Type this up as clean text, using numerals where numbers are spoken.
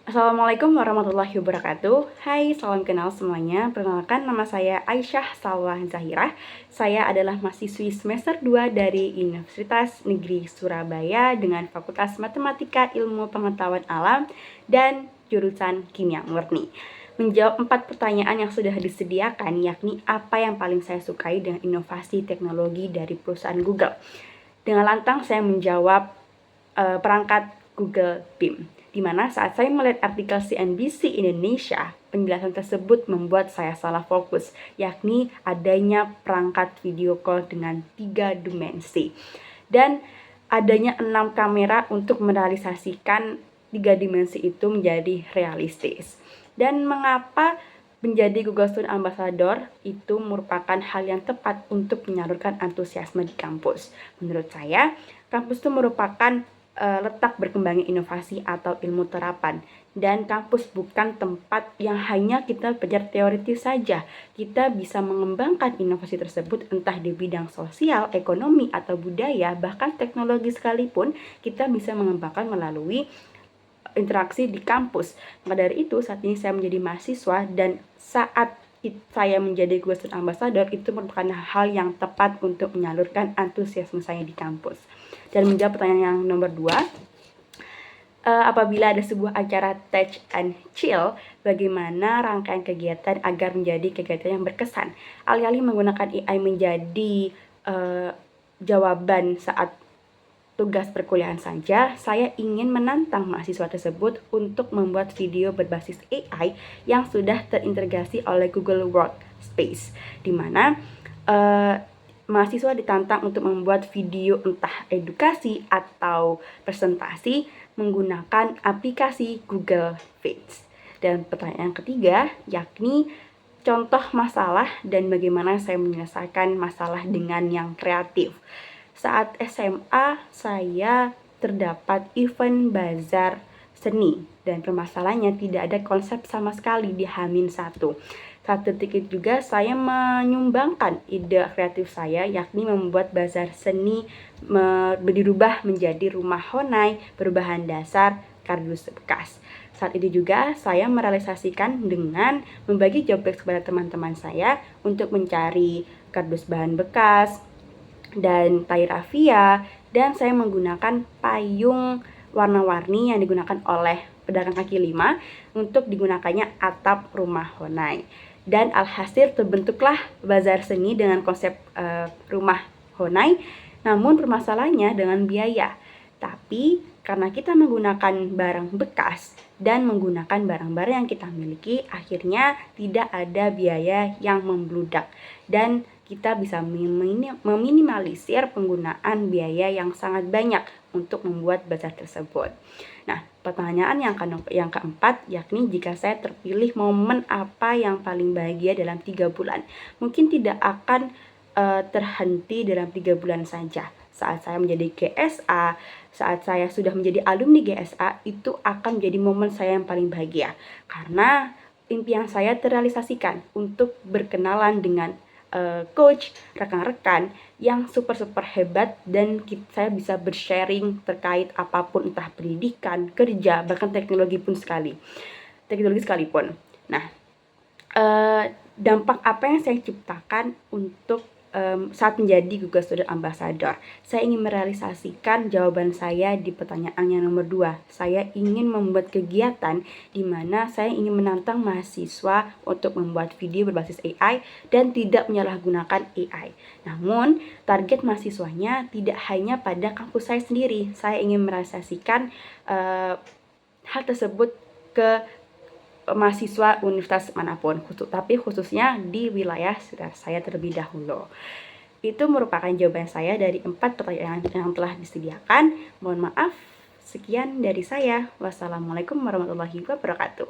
Assalamualaikum warahmatullahi wabarakatuh. Hai, salam kenal semuanya. Perkenalkan, nama saya Aisyah Salwa Zahirah. Saya adalah mahasiswi semester 2 dari Universitas Negeri Surabaya dengan Fakultas Matematika Ilmu Pengetahuan Alam dan jurusan Kimia Murni. Menjawab 4 pertanyaan yang sudah disediakan, yakni apa yang paling saya sukai dengan inovasi teknologi dari perusahaan Google. Dengan lantang saya menjawab perangkat Google Beam, di mana saat saya melihat artikel CNBC Indonesia, penjelasan tersebut membuat saya salah fokus, yakni adanya perangkat video call dengan 3 dimensi dan adanya 6 kamera untuk merealisasikan 3 dimensi itu menjadi realistis. Dan mengapa menjadi Google Student Ambassador itu merupakan hal yang tepat untuk menyalurkan antusiasme di kampus. Menurut saya, kampus itu merupakan letak berkembangnya inovasi atau ilmu terapan, dan kampus bukan tempat yang hanya kita belajar teoritis saja. Kita bisa mengembangkan inovasi tersebut entah di bidang sosial, ekonomi, atau budaya, bahkan teknologi sekalipun kita bisa mengembangkan melalui interaksi di kampus. Maka dari itu, saat ini saya menjadi mahasiswa, dan saat saya menjadi Google Student Ambassador itu merupakan hal yang tepat untuk menyalurkan antusiasme saya di kampus. Dan menjawab pertanyaan yang nomor 2, apabila ada sebuah acara Touch and Chill, bagaimana rangkaian kegiatan agar menjadi kegiatan yang berkesan? Alih-alih menggunakan AI menjadi jawaban saat tugas perkuliahan saja, saya ingin menantang mahasiswa tersebut untuk membuat video berbasis AI yang sudah terintegrasi oleh Google Workspace, di mana mahasiswa ditantang untuk membuat video entah edukasi atau presentasi menggunakan aplikasi Google Sheets. Dan pertanyaan ketiga, yakni contoh masalah dan bagaimana saya menyelesaikan masalah dengan yang kreatif. Saat SMA, saya terdapat event bazar seni, dan permasalahannya tidak ada konsep sama sekali di H-1. Saat detik itu juga saya menyumbangkan ide kreatif saya, yakni membuat bazar seni dirubah menjadi rumah Honai berbahan dasar kardus bekas. Saat itu juga saya merealisasikan dengan membagi job desk kepada teman-teman saya untuk mencari kardus bahan bekas dan tai rafia, dan saya menggunakan payung warna-warni yang digunakan oleh pedagang kaki lima untuk digunakannya atap rumah Honai. Dan alhasil terbentuklah bazar seni dengan konsep rumah Honai, namun permasalahannya dengan biaya. Tapi karena kita menggunakan barang bekas dan menggunakan barang-barang yang kita miliki, akhirnya tidak ada biaya yang membludak dan kita bisa meminimalisir penggunaan biaya yang sangat banyak untuk membuat bazar tersebut. Nah, pertanyaan yang keempat, yakni jika saya terpilih, momen apa yang paling bahagia dalam 3 bulan? Mungkin tidak akan terhenti dalam 3 bulan saja. Saat saya menjadi GSA, saat saya sudah menjadi alumni GSA, itu akan menjadi momen saya yang paling bahagia. Karena impian saya terrealisasikan untuk berkenalan dengan coach, rekan-rekan yang super hebat, dan saya bisa bersharing terkait apapun, entah pendidikan, kerja, bahkan teknologi sekalipun. Nah, dampak apa yang saya ciptakan untuk saat menjadi Google Student Ambassador? Saya ingin merealisasikan jawaban saya di pertanyaan yang nomor 2. Saya ingin membuat kegiatan di mana saya ingin menantang mahasiswa untuk membuat video berbasis AI dan tidak menyalahgunakan AI. Namun, target mahasiswanya tidak hanya pada kampus saya sendiri. Saya ingin merealisasikan hal tersebut ke mahasiswa universitas manapun, tapi khususnya di wilayah sekitar saya terlebih dahulu. Itu merupakan jawaban saya dari 4 pertanyaan yang telah disediakan. Mohon maaf, sekian dari saya. Wassalamualaikum warahmatullahi wabarakatuh.